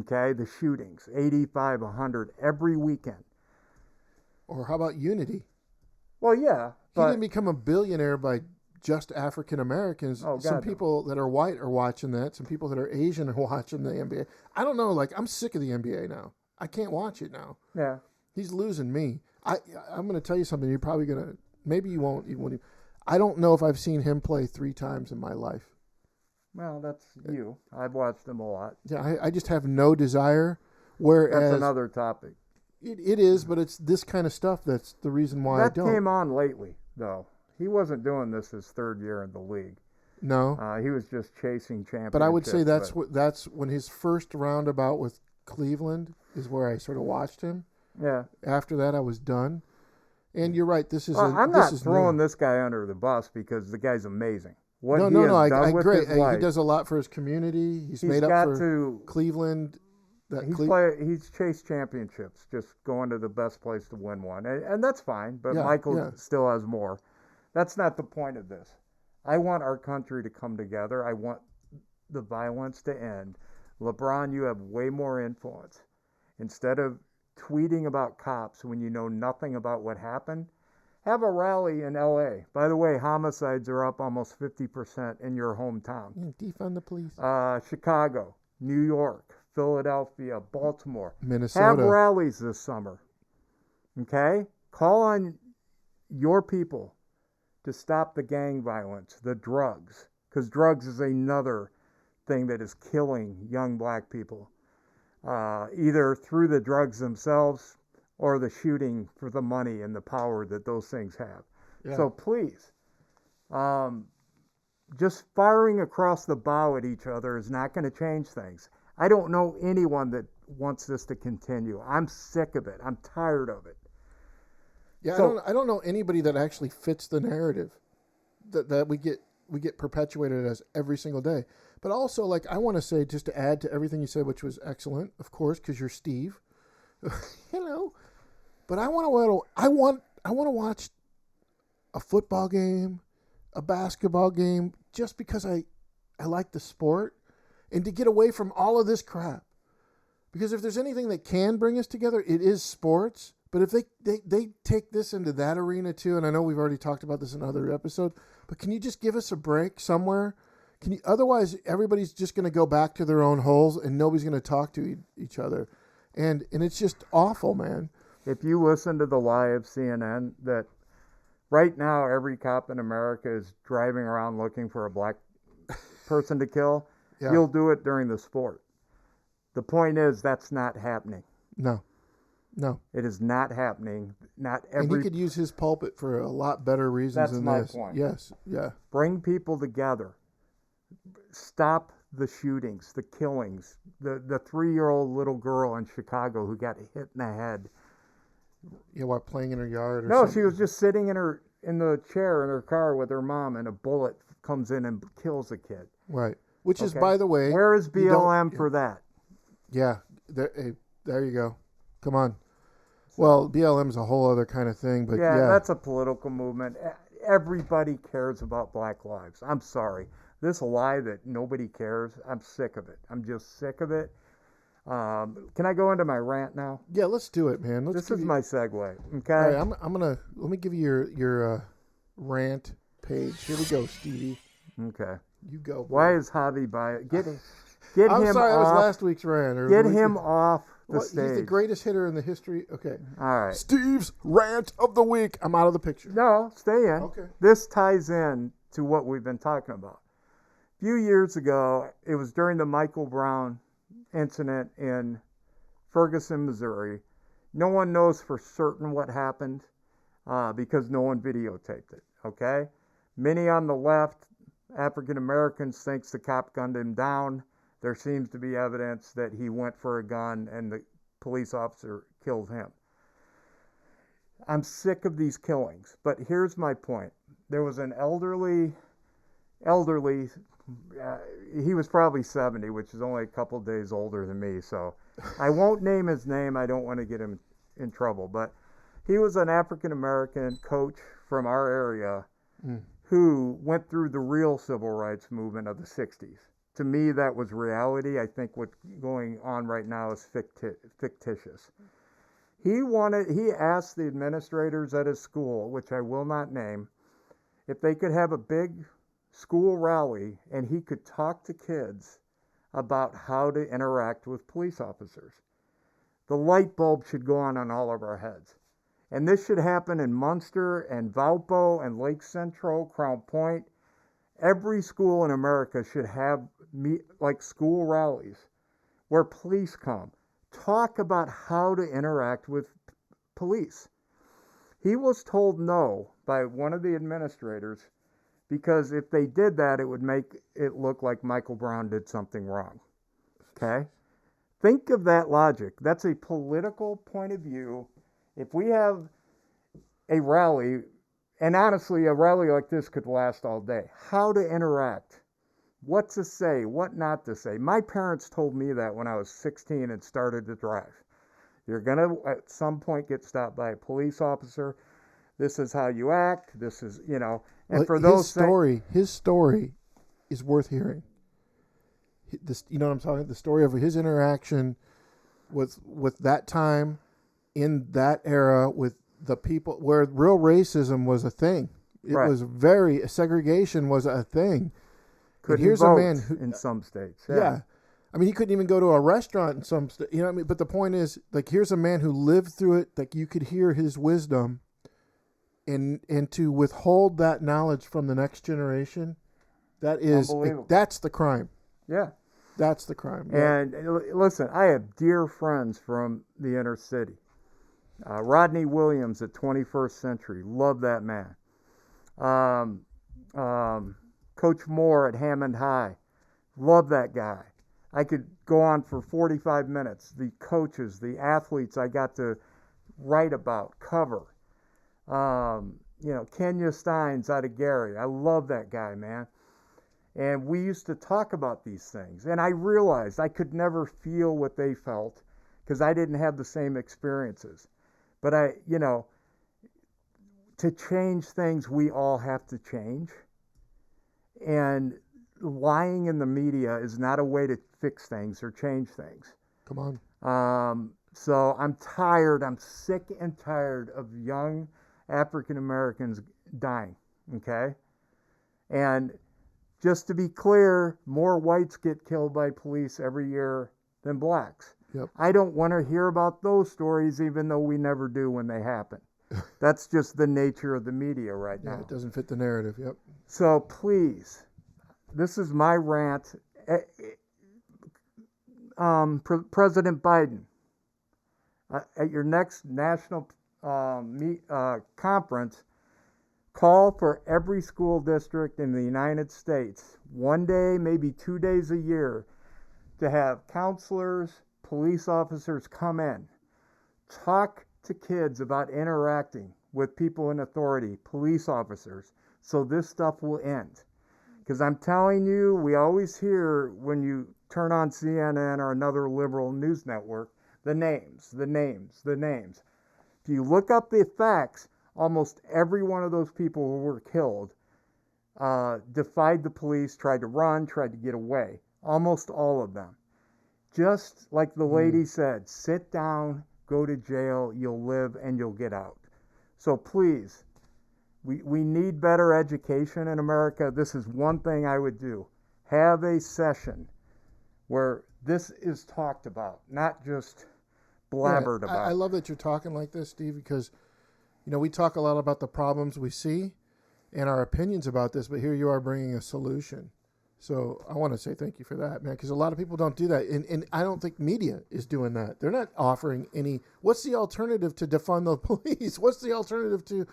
[SPEAKER 2] Okay, the shootings, 85, 100 every weekend.
[SPEAKER 1] Or how about unity?
[SPEAKER 2] Well, yeah.
[SPEAKER 1] He didn't become a billionaire by just African Americans.
[SPEAKER 2] Oh,
[SPEAKER 1] some
[SPEAKER 2] God,
[SPEAKER 1] people that are white are watching that. Some people that are Asian are watching the NBA. I don't know. Like, I'm sick of the NBA now. I can't watch it now.
[SPEAKER 2] Yeah.
[SPEAKER 1] He's losing me. I'm going to tell you something. You're probably going to, maybe you won't. I don't know if I've seen him play 3 times in my life.
[SPEAKER 2] Well, that's you. I've watched him a lot.
[SPEAKER 1] Yeah, I just have no desire. Whereas
[SPEAKER 2] That's another topic.
[SPEAKER 1] It is, but it's this kind of stuff that's the reason why I don't.
[SPEAKER 2] That came on lately, though. He wasn't doing this his 3rd year in the league.
[SPEAKER 1] No.
[SPEAKER 2] He was just chasing championships.
[SPEAKER 1] But I would say that's when his first roundabout with Cleveland is where I sort of watched him.
[SPEAKER 2] Yeah.
[SPEAKER 1] After that, I was done. And you're right. This is.
[SPEAKER 2] I'm not throwing
[SPEAKER 1] new.
[SPEAKER 2] this guy under the bus because the guy's amazing. What
[SPEAKER 1] No,
[SPEAKER 2] he
[SPEAKER 1] no,
[SPEAKER 2] has
[SPEAKER 1] no. I
[SPEAKER 2] done with
[SPEAKER 1] agree.
[SPEAKER 2] his life,
[SPEAKER 1] He does a lot for his community. He's made
[SPEAKER 2] got
[SPEAKER 1] up for
[SPEAKER 2] to.
[SPEAKER 1] Cleveland.
[SPEAKER 2] He's chased championships, just going to the best place to win one, and that's fine. But Michael still has more. That's not the point of this. I want our country to come together. I want the violence to end. LeBron, you have way more influence. Instead of tweeting about cops when you know nothing about what happened, have a rally in LA. By the way, homicides are up almost 50% in your hometown.
[SPEAKER 1] Defund the police.
[SPEAKER 2] Chicago, New York, Philadelphia, Baltimore.
[SPEAKER 1] Minnesota.
[SPEAKER 2] Have rallies this summer. Okay? Call on your people to stop the gang violence, the drugs, because drugs is another thing that is killing young black people, either through the drugs themselves or the shooting for the money and the power that those things have. Yeah. So please, just firing across the bow at each other is not going to change things. I don't know anyone that wants this to continue. I'm sick of it. I'm tired of it.
[SPEAKER 1] Yeah, so, I don't know anybody that actually fits the narrative that we get perpetuated as every single day. But also, like, I want to say, just to add to everything you said, which was excellent, of course, because you're Steve. But I want to watch a football game, a basketball game, just because I like the sport, and to get away from all of this crap. Because if there's anything that can bring us together, it is sports. But if they take this into that arena too, and I know we've already talked about this in another episode, but can you just give us a break somewhere? Otherwise, everybody's just going to go back to their own holes, and nobody's going to talk to each other, and it's just awful, man.
[SPEAKER 2] If you listen to the live CNN, that right now every cop in America is driving around looking for a black person to kill, you'll do it during the sport. The point is that's not happening.
[SPEAKER 1] No.
[SPEAKER 2] It is not happening.
[SPEAKER 1] And he could use his pulpit for a lot better reasons than this.
[SPEAKER 2] That's my point.
[SPEAKER 1] Yes, yeah.
[SPEAKER 2] Bring people together. Stop the shootings, the killings. The 3-year-old little girl in Chicago who got hit in the head.
[SPEAKER 1] Yeah, while playing in her yard or
[SPEAKER 2] No,
[SPEAKER 1] something.
[SPEAKER 2] she was just sitting in the chair in her car with her mom, and a bullet comes in and kills a kid.
[SPEAKER 1] Right. Which is, by the way...
[SPEAKER 2] Where is BLM for that?
[SPEAKER 1] Yeah. There you go. Come on. Well, BLM is a whole other kind of thing, but yeah.
[SPEAKER 2] That's a political movement. Everybody cares about black lives. I'm sorry. This lie that nobody cares, I'm sick of it. I'm just sick of it. Can I go into my rant now?
[SPEAKER 1] Yeah, let's do it, man.
[SPEAKER 2] This is my segue. Okay.
[SPEAKER 1] All right, let me give you your rant page. Here we go, Stevie.
[SPEAKER 2] Okay.
[SPEAKER 1] You go. Boy.
[SPEAKER 2] Why is Javi by it? Get
[SPEAKER 1] I'm
[SPEAKER 2] him
[SPEAKER 1] sorry,
[SPEAKER 2] off.
[SPEAKER 1] It was last week's rant.
[SPEAKER 2] Get him off the stage.
[SPEAKER 1] He's the greatest hitter in the history. Okay.
[SPEAKER 2] All right.
[SPEAKER 1] Steve's rant of the week. I'm out of the picture.
[SPEAKER 2] No, stay in.
[SPEAKER 1] Okay.
[SPEAKER 2] This ties in to what we've been talking about. A few years ago, it was during the Michael Brown incident in Ferguson, Missouri. No one knows for certain what happened because no one videotaped it. Okay? Many on the left, African Americans, thinks the cop gunned him down. There seems to be evidence that he went for a gun and the police officer killed him. I'm sick of these killings, but here's my point. There was an elderly, he was probably 70, which is only a couple days older than me, so I won't name his name. I don't want to get him in trouble, but he was an African American coach from our area who went through the real civil rights movement of the 60s. To me, that was reality. I think what's going on right now is fictitious. He asked the administrators at his school, which I will not name, if they could have a big school rally and he could talk to kids about how to interact with police officers. The light bulb should go on all of our heads. And this should happen in Munster and Valpo and Lake Central, Crown Point. Every school in America should have school rallies where police come. Talk about how to interact with police. He was told no by one of the administrators because if they did that, it would make it look like Michael Brown did something wrong. Okay? think of that logic. That's a political point of view. If we have a rally, and honestly, a rally like this could last all day, how to interact, what to say, what not to say. My parents told me that when I was 16 and started to drive. You're going to, at some point, get stopped by a police officer. This is how you act. This is, and
[SPEAKER 1] well,
[SPEAKER 2] for those
[SPEAKER 1] his story is worth hearing. This, you know what I'm talking? The story of his interaction with that time, in that era, with the people, where real racism was a thing. It
[SPEAKER 2] Right.
[SPEAKER 1] was segregation was a thing.
[SPEAKER 2] couldn't
[SPEAKER 1] here's
[SPEAKER 2] vote
[SPEAKER 1] a man who,
[SPEAKER 2] in some states.
[SPEAKER 1] yeah. I mean, he couldn't even go to a restaurant in some states. You know what I mean? But the point is, like, here's a man who lived through it. Like, you could hear his wisdom, and to withhold that knowledge from the next generation, that's the crime.
[SPEAKER 2] Yeah.
[SPEAKER 1] That's the crime. Yeah.
[SPEAKER 2] And listen, I have dear friends from the inner city. Rodney Williams at 21st Century, love that man. Coach Moore at Hammond High, love that guy. I could go on for 45 minutes. The coaches, the athletes I got to write about, cover. Kenya Steins out of Gary, I love that guy, man. And we used to talk about these things. And I realized I could never feel what they felt because I didn't have the same experiences. But to change things, we all have to change. And lying in the media is not a way to fix things or change things.
[SPEAKER 1] Come on.
[SPEAKER 2] So I'm tired. I'm sick and tired of young African Americans dying. Okay? And just to be clear, more whites get killed by police every year than blacks.
[SPEAKER 1] Yep.
[SPEAKER 2] I don't want to hear about those stories, even though we never do when they happen. That's just the nature of the media right now.
[SPEAKER 1] Yeah, it doesn't fit the narrative. Yep.
[SPEAKER 2] So please, this is my rant. President Biden, at your next national conference, call for every school district in the United States, one day, maybe 2 days a year, to have counselors, police officers come in, talk to kids about interacting with people in authority, police officers, so this stuff will end. Because I'm telling you, we always hear when you turn on CNN or another liberal news network, the names. If you look up the facts, almost every one of those people who were killed defied the police, tried to run, tried to get away. Almost all of them. Just like the lady said, sit down, go to jail, you'll live and you'll get out. So please, we need better education in America. This is one thing I would do. Have a session where this is talked about, not just blabbered about.
[SPEAKER 1] I love that you're talking like this, Steve, because we talk a lot about the problems we see and our opinions about this, but here you are bringing a solution. So I want to say thank you for that, man, because a lot of people don't do that. And I don't think media is doing that. They're not offering any. What's the alternative to defund the police? What's the alternative to?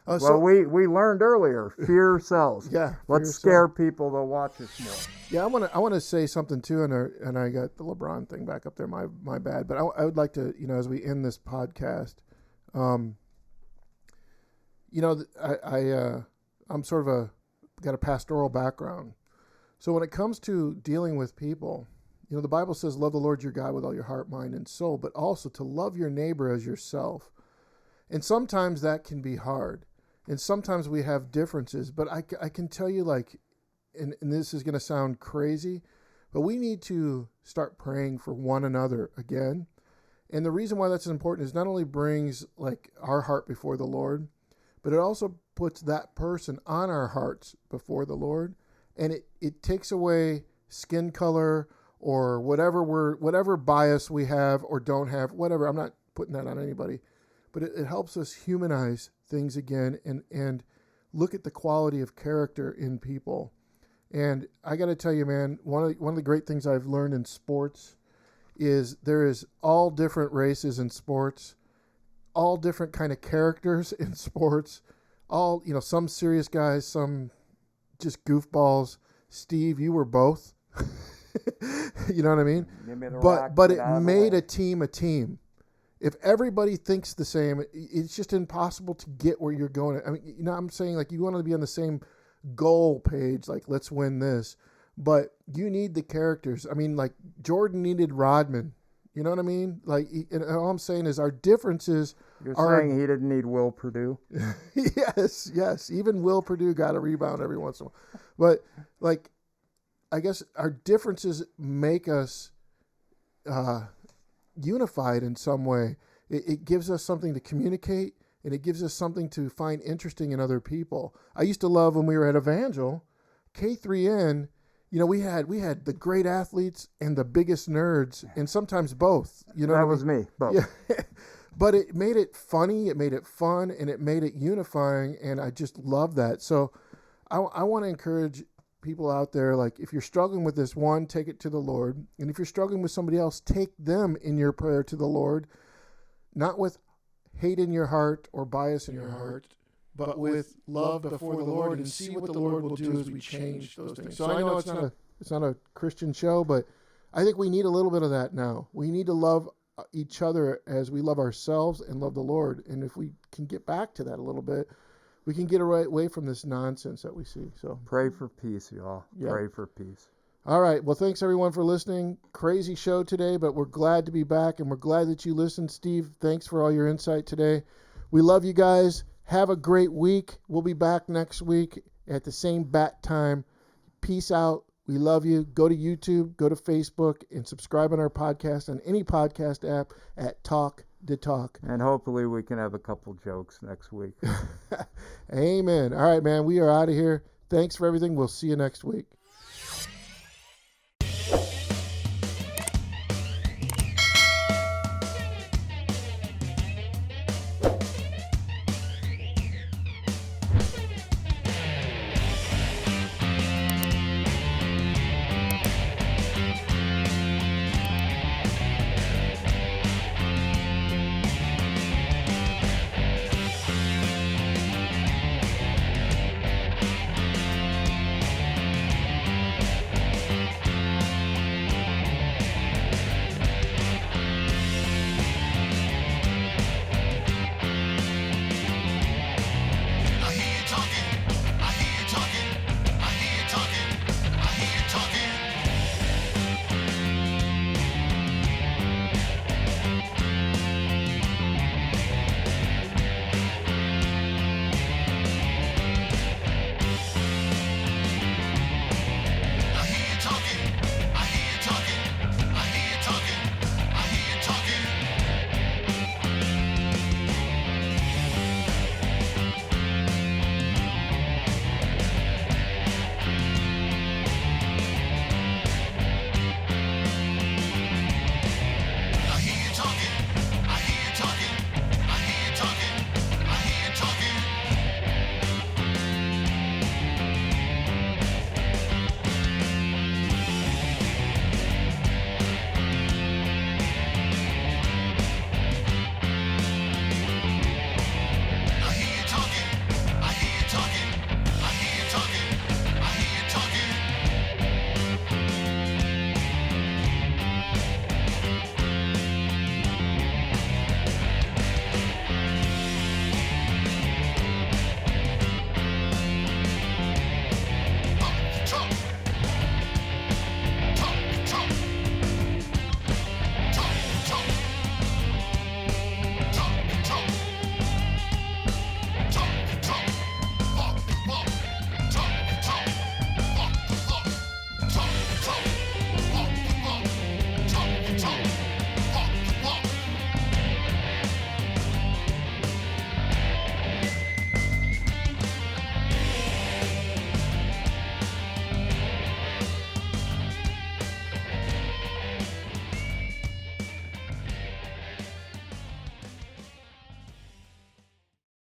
[SPEAKER 2] We learned earlier, fear sells.
[SPEAKER 1] Yeah.
[SPEAKER 2] Let's scare people to watch us more.
[SPEAKER 1] Yeah, I want to say something too, and I got the LeBron thing back up there. My bad. But I would like to, as we end this podcast, I'm sort of got a pastoral background. So when it comes to dealing with people, the Bible says, love the Lord your God with all your heart, mind, and soul, but also to love your neighbor as yourself. And sometimes that can be hard. And sometimes we have differences. But I can tell you, and this is going to sound crazy, but we need to start praying for one another again. And the reason why that's important is not only brings our heart before the Lord, but it also puts that person on our hearts before the Lord. And it takes away skin color or whatever bias we have or don't have, whatever. I'm not putting that on anybody, but it helps us humanize things again and look at the quality of character in people. And I got to tell you, man, one of the great things I've learned in sports is there is all different races in sports, all different kind of characters in sports, all, some serious guys, some just goofballs. Steve, you were both. You know what I mean?
[SPEAKER 2] Give me the
[SPEAKER 1] But
[SPEAKER 2] rock,
[SPEAKER 1] but
[SPEAKER 2] get
[SPEAKER 1] it
[SPEAKER 2] out of the
[SPEAKER 1] made
[SPEAKER 2] way.
[SPEAKER 1] a team. If everybody thinks the same, it's just impossible to get where you're going. I mean, you know, I'm saying like you want to be on the same goal page, like let's win this, but you need the characters. I mean, like Jordan needed Rodman. You know what I mean? Like, and all I'm saying is our differences
[SPEAKER 2] You're
[SPEAKER 1] are.
[SPEAKER 2] saying he didn't need Will Purdue?
[SPEAKER 1] Yes. Even Will Purdue got a rebound every once in a while, but like, I guess our differences make us unified in some way. It gives us something to communicate, and it gives us something to find interesting in other people. I used to love when we were at Evangel, K3N. You know, we had the great athletes and the biggest nerds, and sometimes both. You know,
[SPEAKER 2] That was me. Both.
[SPEAKER 1] Yeah. But it made it funny, it made it fun, and it made it unifying, and I just love that. So I want to encourage people out there, like if you're struggling with this, one, take it to the Lord. And if you're struggling with somebody else, take them in your prayer to the Lord, not with hate in your heart or bias in your heart, but with love before the Lord, and see what the Lord will do as we change those things. So I know it's not a Christian show, but I think we need a little bit of that now. We need to love each other as we love ourselves and love the Lord. And if we can get back to that a little bit, we can get away from this nonsense that we see. So
[SPEAKER 2] Pray for peace, y'all.
[SPEAKER 1] Yeah.
[SPEAKER 2] Pray for peace.
[SPEAKER 1] all right. Well, thanks everyone for listening. Crazy show today, but we're glad to be back, and we're glad that you listened. Steve, thanks for all your insight today. We love you guys. Have a great week. We'll be back next week at the same bat time. Peace out. We love you. Go to YouTube, go to Facebook, and subscribe on our podcast on any podcast app at Talk to Talk.
[SPEAKER 2] And hopefully we can have a couple jokes next week.
[SPEAKER 1] Amen. All right, man. We are out of here. Thanks for everything. We'll see you next week.